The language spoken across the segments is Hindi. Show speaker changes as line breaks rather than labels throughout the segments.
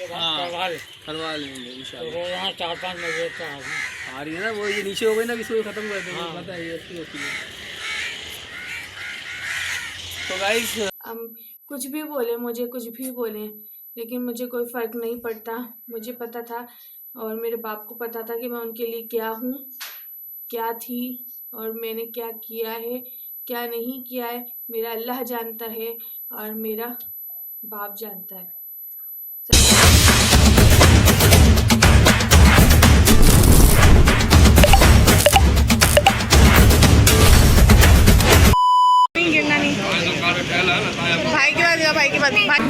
करवा लेंगे इंशाल्लाह।
तो यहाँ 4-5 बजे का
आ रही है ना वो, ये नीचे हो गई ना, किसी को खत्म कर देंगे।
हाँ।
पता है ये अच्छी होती है। तो गाइस
कुछ भी बोले, मुझे कुछ भी बोले, लेकिन मुझे कोई फर्क नहीं पड़ता। मुझे पता था और मेरे बाप को पता था कि मैं उनके लिए क्या हूँ, क्या थी, और मैंने क्या किया है, क्या नहीं किया है, मेरा अल्लाह जानता है और मेरा बाप जानता है। गिरना नहीं, भाई के बाद, भाई के बाद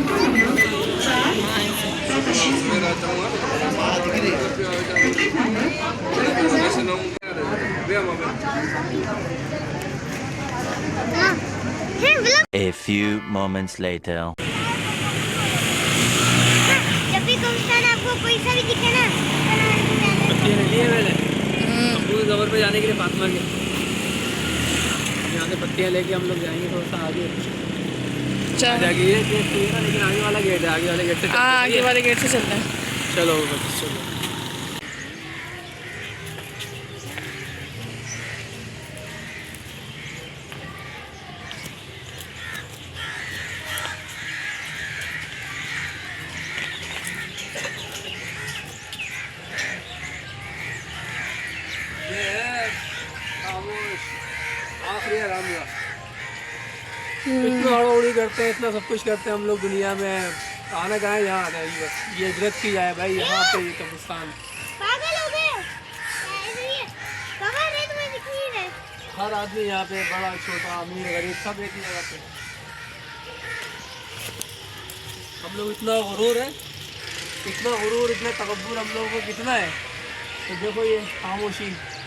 A few moments later.
जब भी गुमस्तान आपको कोई सा भी दिखे ना,
पत्तियाँ ले लिए मैंने अब्बू की कबर पे जाने के लिए, फातिमा के यहाँ से पत्तियाँ लेके हम लोग जाएंगे थोड़ा सा आगे। आगे ये गेट है ना, लेकिन आगे वाला गेट है, आगे वाले गेट से
आगे वाले गेट से चलते हैं।
चलो चलो। आखिरी आराम हुआ। इतना हड़बड़ी करते हैं, इतना सब कुछ करते हैं हम लोग दुनिया में, आना कहाँ है, यहाँ आना है बस। ये इजरत की जाए भाई, यहाँ पे ये कब्रिस्तान।
पागल हो गए, कहाँ है तुम्हें दिख नहीं रहे।
हर आदमी यहाँ पे, बड़ा छोटा अमीर गरीब, सब एक ही जगह पे। हम लोग इतना गुरूर है, इतना गुरूर, इतना तकब्बुर हम लोगों को कितना है। तो देखो ये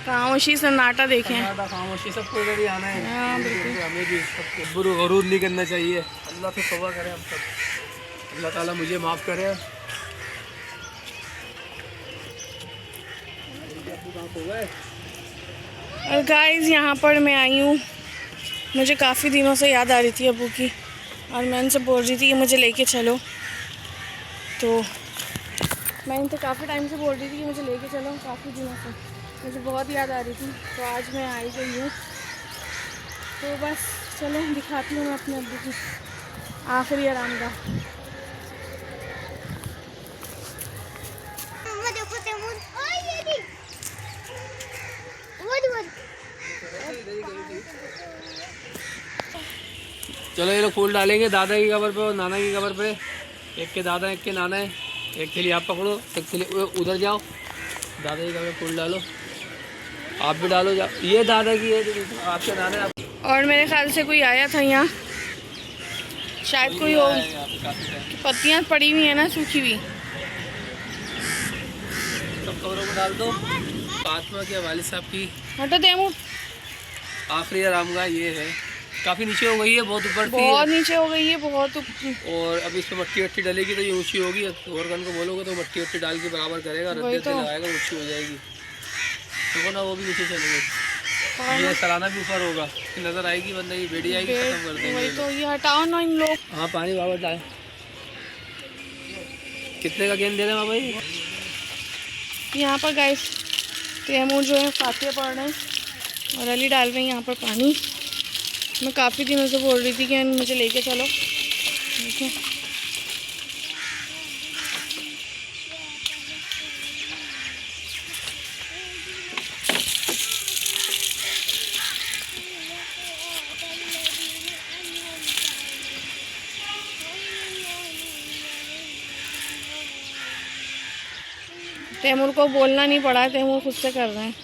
खामोशी
सन्नाटा देखें,
खामोशी, सबको इधर ही आना है। हमें भी सबको गुरूर नहीं करना चाहिए। अल्लाह से तौबा करें हम सब, अल्लाह ताला मुझे माफ़ करे।
और गाइस यहाँ पर मैं आई हूँ, मुझे काफ़ी दिनों से याद आ रही थी अब्बू की, और मैं इनसे बोल रही थी कि मुझे लेके चलो। तो मैं इनसे काफ़ी टाइम से बोल रही थी कि मुझे लेके चलो, काफ़ी दिनों से मुझे बहुत याद आ रही थी। तो आज मैं आई गई हूँ, तो बस चलो दिखाती हूँ मैं अपने अब्बू की आखिरी आरामगाह।
देखो तैमूर, ये भी वो
चलो ये लोग फूल डालेंगे दादा की कबर पे और नाना की कबर पे। एक के दादा, एक के नाना है। एक के लिए आप पकड़ो, एक के लिए उधर जाओ, दादा की कबर फूल डालो। आप भी डालो, जाओ। ये दादा की है, आपके नाना है।
और मेरे ख्याल से कोई आया था यहाँ, शायद कोई हो, पत्तियाँ पड़ी हुई है ना सूखी हुई।
सब कबरों को डाल दो। फातिमा के वालिद साहब की
हटो तैमूर,
आखिरी आरामगाह ये है। काफ़ी नीचे हो गई है, बहुत ऊपर थी,
बहुत नीचे हो गई है, बहुत।
और अब इस पर मट्टी वट्टी डलेगी तो ये ऊँची होगी। गोरगन को बोलोगे तो मट्टी वट्टी डाल के बराबर करेगा, रद्दे तो लगाएगा, ऊँची हो जाएगी। देखो ना वो भी नीचे चले गए। ये सराना भी ऊपर होगा, नज़र आएगी, बंदे की बेड़ी आएगी, खत्म कर देंगे।
वही तो, ये हटाओ ना इन लोग।
हाँ पानी वापस डाले। कितने का गेंद दे रहे हैं भाई?
यहाँ पर गाइस तैमूर जो है फातिहा पढ़ रहे हैं और अली डाल रहे हैं यहाँ पर पानी। मैं काफ़ी दिनों से बोल रही थी कि मुझे लेके चलो, देखो। तैमूर को बोलना नहीं पड़ा है, तैमूर खुद से कर रहे हैं।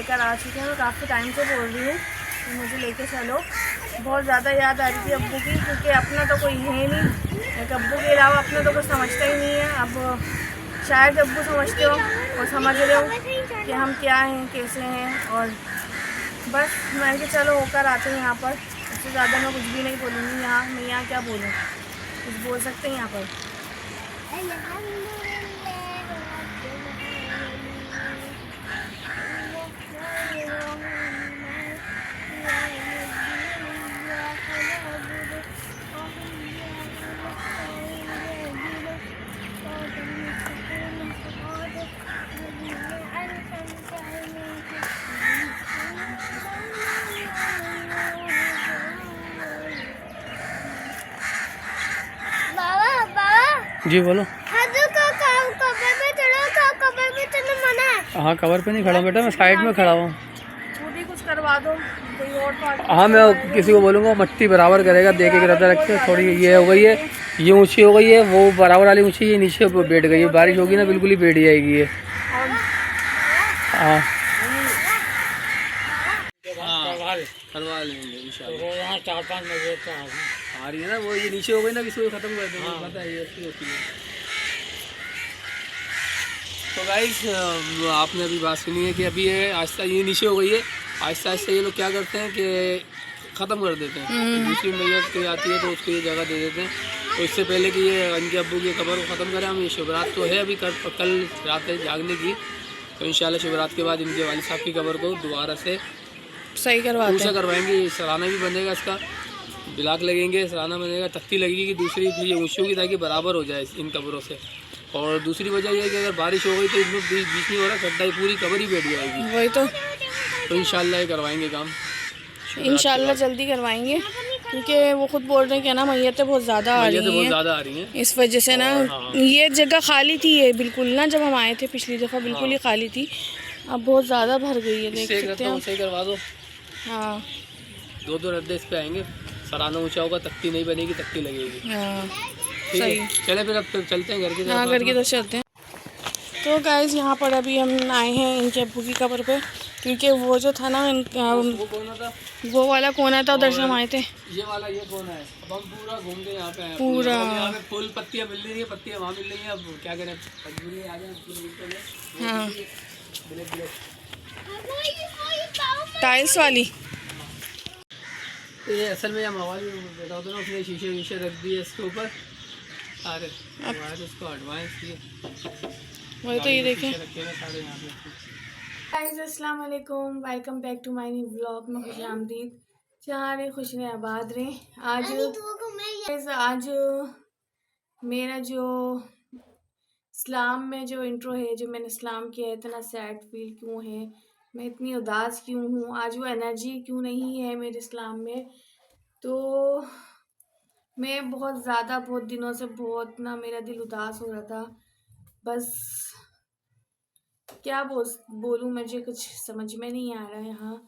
लेकर आ चुके हैं। मैं काफ़ी टाइम से बोल रही हूँ कि मुझे लेके चलो। बहुत ज़्यादा याद आ रही थी अब्बू की, क्योंकि अपना तो कोई है ही नहीं, एक अब्बू के अलावा अपना तो कुछ समझता ही नहीं है। अब शायद अब्बू समझते हो और समझ रहे हो कि हम क्या हैं, कैसे हैं। और बस मैं कि चलो होकर आते हैं यहाँ पर। इससे ज़्यादा मैं कुछ भी नहीं बोलूँगी। मैं यहाँ क्या बोलूँ, कुछ बोल सकते हैं यहाँ पर?
बाबा बाबा
जी बोलो।
कबर में चढ़ना मना है।
हाँ कवर पे नहीं खड़ा बेटा, मैं साइड में खड़ा हूँ।
खुद ही कुछ करवा दो कोई और पार्टी।
हाँ मैं किसी को बोलूँगा मट्टी बराबर करेगा, देख के रहता रखे। थोड़ी ये हो गई है, ये ऊंची हो गई है, वो बराबर वाली ऊंची, ये नीचे बैठ गई है। बारिश होगी ना बिल्कुल ही बैठ जाएगी ये। हाँ करवा लेंगे इंशाल्लाह।
यहाँ 4-5 बजे
आ रही है ना वो, ये नीचे हो गई ना, किसी को खत्म कर देंगे, पता है ये ऐसी होती है। तो गाइस आपने अभी बात सुनी है कि अभी ये आहिस्ता ये नीचे हो गई है, आहिस्ता आहिस्ता ये लोग क्या करते हैं कि ख़त्म कर देते हैं। दूसरी मैयत कोई आती है तो उसको ये जगह दे देते हैं। तो इससे पहले कि ये इनके अब्बू की कब्र को ख़त्म करें हम, ये शिवरात तो है अभी, कल रात है जागने की, तो इंशाल्लाह शिवरात के बाद इनके वालिद साहब की कब्र को दोबारा से
सही करवाते हैं।
करवाएंगे। सराना भी बनेगा, इसका बिलाक लगेंगे, सराना बनेगा, तख्ती लगेगी दूसरी, फिर ये ऊँची होगी ताकि बराबर हो जाए इन कब्रों से। और दूसरी वजह यह है कि अगर बारिश हो गई तो इसमें बीच नहीं हो रहा, गड्ढा पूरी कब्र ही बैठ जाएगी।
वही तो
इंशाल्लाह ये करवाएंगे काम,
इंशाल्लाह जल्दी करवाएंगे, क्योंकि वो खुद बोल रहे हैं कि ना मैयतें बहुत ज़्यादा आ
तो
रही
बहुत
हैं,
ज़्यादा आ रही हैं।
इस वजह से ना ये जगह खाली थी, ये बिल्कुल ना जब हम आए थे पिछली दफ़ा बिल्कुल ही खाली थी, अब बहुत ज़्यादा भर गई है, देख सकते हैं।
सही करवा दो।
हाँ
2 रद्दे इस पे आएंगे, सराना ऊंचा होगा, तख्ती नहीं बनेगी, तख्ती लगेगी।
हाँ
ठीक
सही।
है चले फिर, अब चलते हैं घर की तरफ।
हाँ घर की तरफ चलते हैं। तो गाइस यहाँ पर अभी हम आए हैं इनके अब्बू की कब्र पे, क्योंकि वो जो था ना
वो कौन था,
वो वाला कोना था, उधर से हम आए थे।
ये वाला ये कौन है। अब हम पूरा घूम के यहाँ पे आए हैं।
पूरा
यहाँ पे फूल पत्तियाँ मिल रही है, पत्तियाँ वहाँ मिल रही हैं। अब क्या करें, मजबूरी है, आ जाए।
हाँ
ब्लैक ब्लैक
टाइल्स वाली।
तो ये असल में हम आवाज़ बता दो ना, उसने शीशे वीशे रख दिए इसके ऊपर। अरे इसको एडवांस किए,
वही तो ये देखें।
रखे हैं सारे यहाँ पे।
गाइस अस्सलाम वालेकुम, welcome back to my new vlog में खुश आमदीद। जहाँ रहे खुश रहे आबाद रहे। आज मेरा जो इस्लाम में जो इंट्रो है, जो मैंने इस्लाम किया है, इतना सैड फील क्यों है, मैं इतनी उदास क्यों हूँ, आज वो एनर्जी क्यों नहीं है मेरे इस्लाम में। तो मैं बहुत ज़्यादा बहुत दिनों से बहुत ना मेरा दिल उदास हो रहा था। बस क्या बोलूँ, मुझे कुछ समझ में नहीं आ रहा है। यहाँ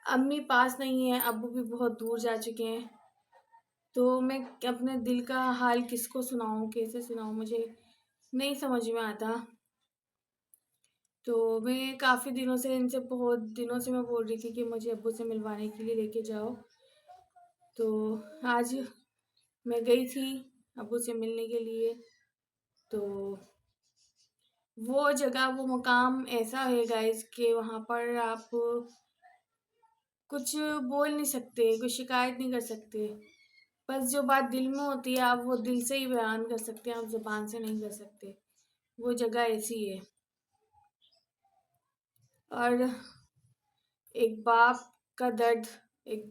अम्मी पास नहीं है, अब्बू भी बहुत दूर जा चुके हैं, तो मैं अपने दिल का हाल किसको सुनाऊँ, कैसे सुनाऊँ, मुझे नहीं समझ में आता। तो मैं काफ़ी दिनों से इनसे बहुत दिनों से मैं बोल रही थी कि मुझे अब्बू से मिलवाने के लिए लेके जाओ। तो आज मैं गई थी अब्बू से मिलने के लिए। तो वो जगह, वो मुकाम ऐसा है गाइस कि वहाँ पर आप कुछ बोल नहीं सकते, कुछ शिकायत नहीं कर सकते। बस जो बात दिल में होती है आप वो दिल से ही बयान कर सकते हैं, आप ज़ुबान से नहीं कर सकते। वो जगह ऐसी है। और एक बाप का दर्द एक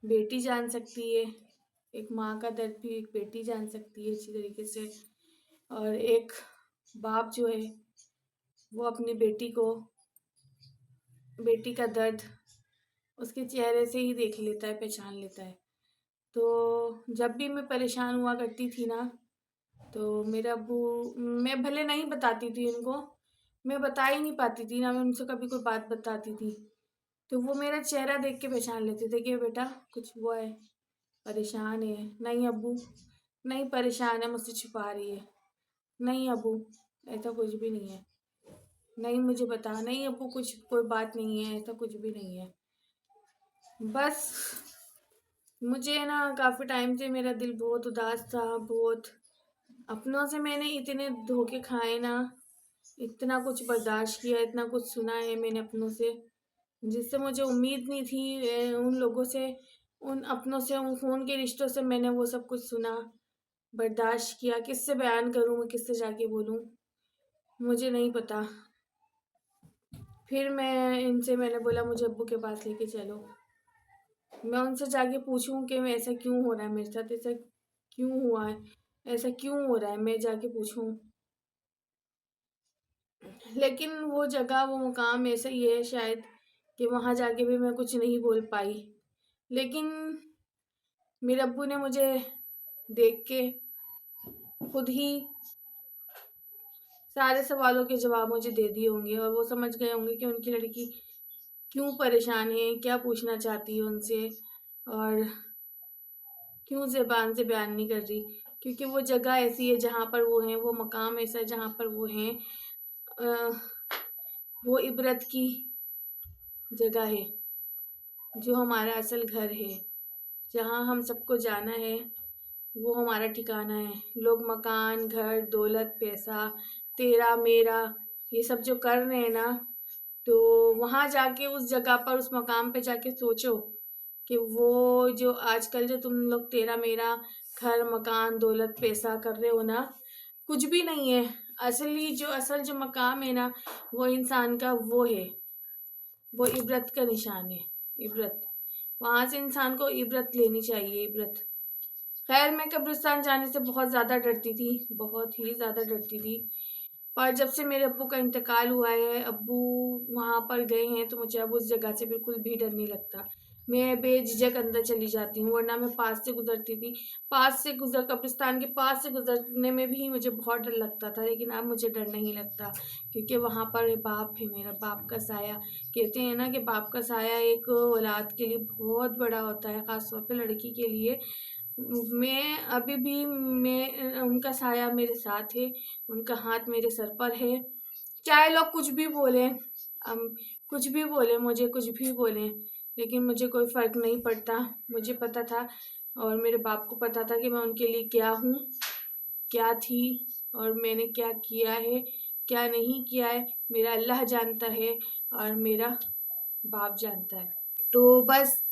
बेटी जान सकती है, एक माँ का दर्द भी एक बेटी जान सकती है अच्छी तरीके से। और एक बाप जो है वो अपनी बेटी का दर्द उसके चेहरे से ही देख लेता है, पहचान लेता है। तो जब भी मैं परेशान हुआ करती थी ना, तो मेरा अब्बू, मैं भले नहीं बताती थी उनको, मैं बता ही नहीं पाती थी ना, मैं उनसे कभी कोई बात बताती थी, तो वो मेरा चेहरा देख के पहचान लेते थे कि बेटा कुछ हुआ है, परेशान है। नहीं अब्बू, नहीं परेशान है, मुझसे छुपा रही है। नहीं अब्बू, ऐसा कुछ भी नहीं है। नहीं मुझे बता, नहीं अब्बू कुछ कोई बात नहीं है, ऐसा कुछ भी नहीं है। बस मुझे ना काफ़ी टाइम से मेरा दिल बहुत उदास था, बहुत अपनों से मैंने इतने धोखे खाए ना, इतना कुछ बर्दाश्त किया, इतना कुछ सुना है मैंने अपनों से, जिससे मुझे उम्मीद नहीं थी। उन लोगों से, उन अपनों से, उन खून के रिश्तों से मैंने वो सब कुछ सुना, बर्दाश्त किया। किससे बयान करूँ मैं, किससे जाके बोलूँ, मुझे नहीं पता। फिर मैंने बोला मुझे अब्बू के पास लेके चलो, मैं उनसे जाके पूछूं कि मैं ऐसा क्यों हो रहा है मेरे साथ, ऐसा क्यों हुआ है, ऐसा क्यों हो रहा है, मैं जाके पूछूं। लेकिन वो जगह, वो मुकाम ऐसा ही है शायद कि वहाँ जाके भी मैं कुछ नहीं बोल पाई। लेकिन मेरे अब्बू ने मुझे देख के खुद ही सारे सवालों के जवाब मुझे दे दिए होंगे, और वो समझ गए होंगे कि उनकी लड़की क्यों परेशान है, क्या पूछना चाहती है उनसे, और क्यों ज़बान से बयान नहीं कर रही। क्योंकि वो जगह ऐसी है जहाँ पर वो हैं, वो मकाम ऐसा है जहाँ पर वो हैं, वो इबरत की जगह है, जो हमारा असल घर है, जहाँ हम सबको जाना है, वो हमारा ठिकाना है। लोग मकान, घर, दौलत, पैसा, तेरा मेरा, ये सब जो कर रहे हैं ना, तो वहाँ जाके उस जगह पर, उस मकाम पे जाके सोचो कि वो जो आजकल जो तुम लोग तेरा मेरा, घर, मकान, दौलत, पैसा कर रहे हो ना, कुछ भी नहीं है। असल जो मकाम है ना, वो इंसान का वो है, वो इबरत का निशान है, इबरत। वहाँ से इंसान को इबरत लेनी चाहिए, इबरत। खैर मैं कब्रिस्तान जाने से बहुत ज़्यादा डरती थी, बहुत ही ज़्यादा डरती थी। पर जब से मेरे अब्बू का इंतकाल हुआ है, अब्बू वहाँ पर गए हैं, तो मुझे अब उस जगह से बिल्कुल भी डर नहीं लगता। मैं बेझिझक अंदर चली जाती हूँ, वरना मैं पास से गुजरती थी। कब्रिस्तान के पास से गुजरने में भी मुझे बहुत डर लगता था, लेकिन अब मुझे डर नहीं लगता, क्योंकि वहाँ पर बाप है मेरा, बाप का साया। कहते हैं ना कि बाप का साया एक औलाद के लिए बहुत बड़ा होता है, ख़ासतौर पर लड़की के लिए। मैं अभी भी, मैं उनका साया मेरे साथ है, उनका हाथ मेरे सर पर है। चाहे लोग कुछ भी बोलें, कुछ भी बोलें, मुझे कुछ भी बोलें, लेकिन मुझे कोई फ़र्क नहीं पड़ता। मुझे पता था, और मेरे बाप को पता था कि मैं उनके लिए क्या हूँ, क्या थी, और मैंने क्या किया है, क्या नहीं किया है, मेरा अल्लाह जानता है और मेरा बाप जानता है। तो बस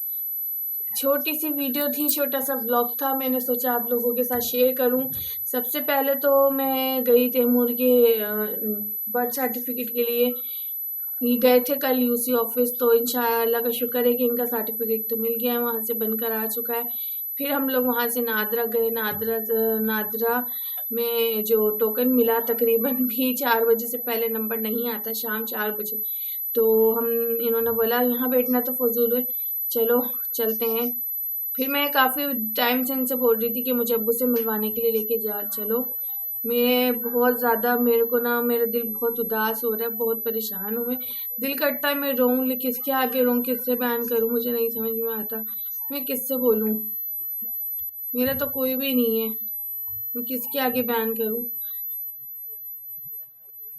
छोटी सी वीडियो थी, छोटा सा व्लॉग था, मैंने सोचा आप लोगों के साथ शेयर करूं। सबसे पहले तो मैं गई तैमूर के बर्थ सर्टिफिकेट के लिए, ये गए थे कल यूसी ऑफिस, तो इंशाअल्लाह का शुक्र है कि इनका सर्टिफिकेट तो मिल गया है, वहाँ से बनकर आ चुका है। फिर हम लोग वहाँ से नादरा गए। नादरा में जो टोकन मिला, तकरीबन भी 4 बजे से पहले नंबर नहीं आता, शाम 4 बजे। तो इन्होंने बोला यहाँ बैठना तो फजूल है, चलो चलते हैं। फिर मैं काफ़ी टाइम से इनसे बोल रही थी कि मुझे अब्बू से मिलवाने के लिए लेके जा चलो। मैं बहुत ज़्यादा, मेरे को ना, मेरा दिल बहुत उदास हो रहा है, बहुत परेशान हूँ मैं। दिल करता है मैं रोऊँ, लेकिन किसके आगे रोऊँ, किससे बयान करूँ, मुझे नहीं समझ में आता। मैं किससे बोलूँ, मेरा तो कोई भी नहीं है, मैं किसके आगे बयान करूँ।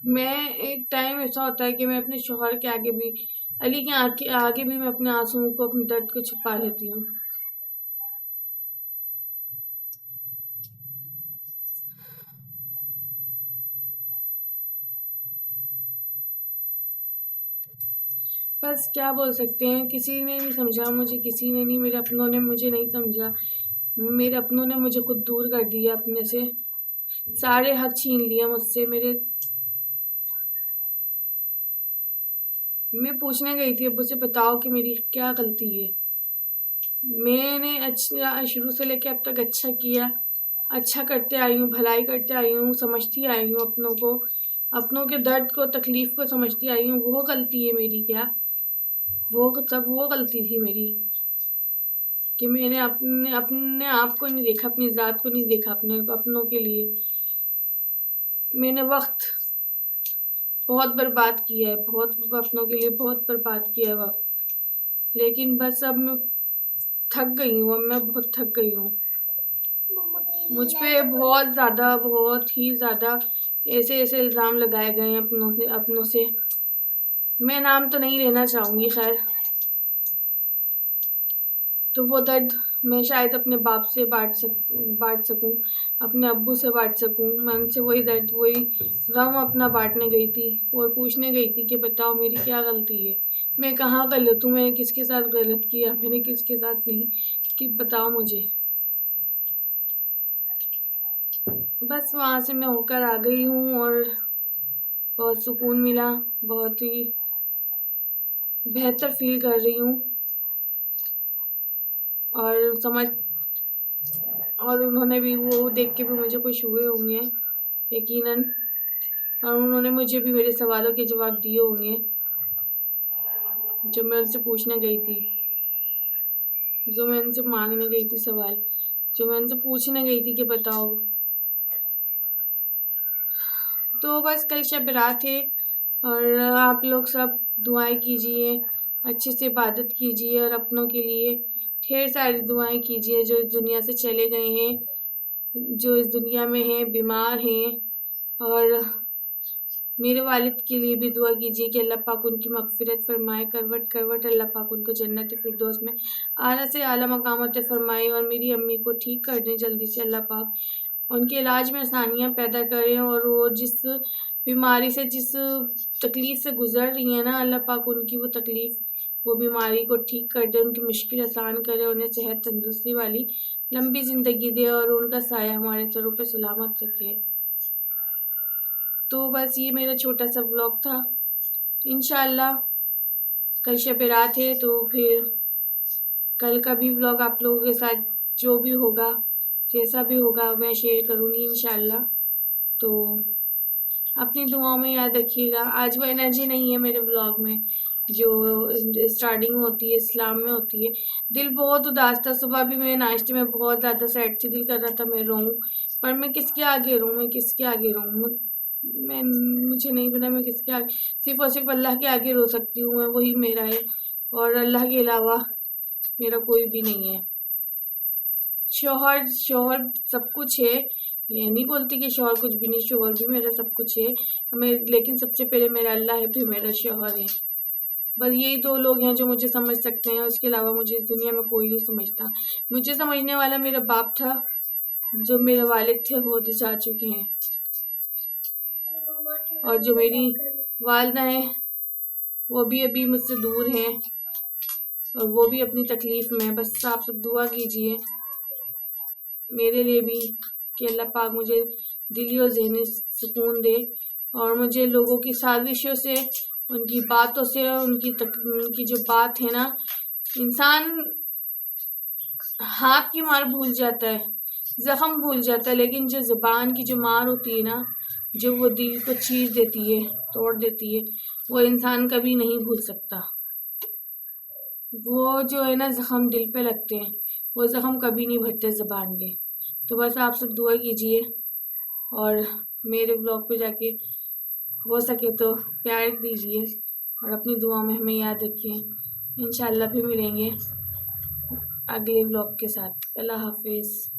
मैं, एक टाइम ऐसा होता है कि मैं अपने शौहर के आगे भी, अली के आगे भी मैं अपने आंसुओं को, अपने दर्द को छुपा लेती हूँ। बस क्या बोल सकते हैं, किसी ने नहीं समझा मुझे, किसी ने नहीं, मेरे अपनों ने मुझे नहीं समझा। मेरे अपनों ने मुझे खुद दूर कर दिया अपने से, सारे हक छीन लिए मुझसे मेरे। मैं पूछने गई थी अब्बू से, बताओ कि मेरी क्या गलती है। मैंने अच्छा शुरू से लेकर अब तक अच्छा किया, अच्छा करते आई हूँ, भलाई करते आई हूँ, समझती आई हूँ अपनों को, अपनों के दर्द को, तकलीफ़ को समझती आई हूँ। वो गलती है मेरी क्या? वो गलती थी मेरी कि मैंने अपने अपने आप को नहीं देखा, अपनी ज़ात को नहीं देखा, अपने अपनों के लिए मैंने वक्त बहुत बर्बाद किया है, बहुत अपनों के लिए बहुत बर्बाद किया है वक्त। लेकिन बस अब मैं थक गई हूँ, अब मैं बहुत थक गई हूँ। मुझ पे बहुत ही ज़्यादा ऐसे ऐसे इल्ज़ाम लगाए गए हैं अपनों से। मैं नाम तो नहीं लेना चाहूँगी, खैर। तो वो दर्द मैं शायद अपने बाप से बांट सकूँ, अपने अब्बू से बांट सकूँ। मैं उनसे वही दर्द, वही गम अपना बांटने गई थी और पूछने गई थी कि बताओ मेरी क्या गलती है, मैं कहाँ गलत हूँ, मैंने किसके साथ गलत किया, मैंने किसके साथ नहीं, कि बताओ मुझे। बस वहाँ से मैं होकर आ गई हूँ और बहुत सुकून मिला, बहुत ही बेहतर फील कर रही हूँ। और उन्होंने भी वो देख के भी मुझे खुश हुए होंगे यकीनन, और उन्होंने मुझे भी मेरे सवालों के जवाब दिए होंगे जो मैं उनसे पूछने गई थी, जो मैं उनसे मांगने गई थी सवाल, जो मैं उनसे पूछने गई थी कि बताओ। तो बस कल शब रात है और आप लोग सब दुआएं कीजिए, अच्छे से इबादत कीजिए और अपनों के लिए ढेर सारी दुआएं कीजिए जो इस दुनिया से चले गए हैं, जो इस दुनिया में हैं, बीमार हैं। और मेरे वालिद के लिए भी दुआ कीजिए कि अल्लाह पाक उनकी मग़फ़िरत फ़रमाए, करवट करवट अल्लाह पाक उनको जन्नत फ़िरदौस में आला से आला मकामत फ़रमाए। और मेरी अम्मी को ठीक कर दें जल्दी से अल्लाह पाक, उनके इलाज में आसानियाँ पैदा करें और वो जिस बीमारी से, जिस तकलीफ़ से गुज़र रही हैं ना, अल्लाह पाक उनकी वो तकलीफ़, वो बीमारी को ठीक कर दे, उनकी मुश्किल आसान करे, उन्हें सेहत तंदुरुस्ती वाली लंबी ज़िंदगी दे और उनका साया हमारे सरों पे सलामत रखे। तो बस ये मेरा छोटा सा व्लॉग था। इंशाअल्लाह कल शब रात है तो फिर कल का भी व्लॉग आप लोगों के साथ जो भी होगा, जैसा भी होगा, मैं शेयर करूँगी इंशाअल्लाह। तो अपनी दुआओं में याद रखिएगा। आज वो एनर्जी नहीं है मेरे व्लॉग में जो स्टार्टिंग होती है, इस्लाम में होती है। दिल बहुत उदास था, सुबह भी मैं नाश्ते में बहुत ज़्यादा सैड थी, दिल कर रहा था मैं रोऊं, पर मैं किसके आगे रोऊं, मैं किसके आगे रोऊं, मुझे नहीं पता मैं किसके आगे, सिर्फ़ और सिर्फ अल्लाह के आगे रो सकती हूँ मैं, वही मेरा है और अल्लाह के अलावा मेरा कोई भी नहीं है। शौहर सब कुछ है, ये नहीं बोलती कि शौहर कुछ भी नहीं, शौहर भी मेरा सब कुछ है हमें, लेकिन सबसे पहले मेरा अल्लाह है, फिर मेरा शौहर है। बस यही दो लोग हैं जो मुझे समझ सकते हैं, उसके अलावा मुझे इस दुनिया में कोई नहीं समझता। मुझे समझने वाला मेरा बाप था, जो मेरे वालिद थे वो तो जा चुके हैं, और जो मेरी वालिदा हैं वो भी अभी मुझसे दूर हैं और वो भी अपनी तकलीफ़ में। बस आप सब दुआ कीजिए मेरे लिए भी कि अल्लाह पाक मुझे दिली और ज़हनी सुकून दे और मुझे लोगों की साजिशों से, उनकी बातों से, उनकी जो बात है ना, इंसान हाथ की मार भूल जाता है, ज़ख़म भूल जाता है, लेकिन जो ज़ुबान की जो मार होती है ना, जो वो दिल को चीर देती है, तोड़ देती है, वो इंसान कभी नहीं भूल सकता। वो जो है ना ज़ख़म दिल पे लगते हैं, वो ज़ख़म कभी नहीं भरते ज़ुबान के। तो बस आप सब दुआ कीजिए और मेरे ब्लॉग पे जाके हो सके तो प्यार दीजिए और अपनी दुआ में हमें याद रखिए। इंशाअल्लाह फिर मिलेंगे अगले ब्लॉग के साथ। अल्लाह हाफ़िज़।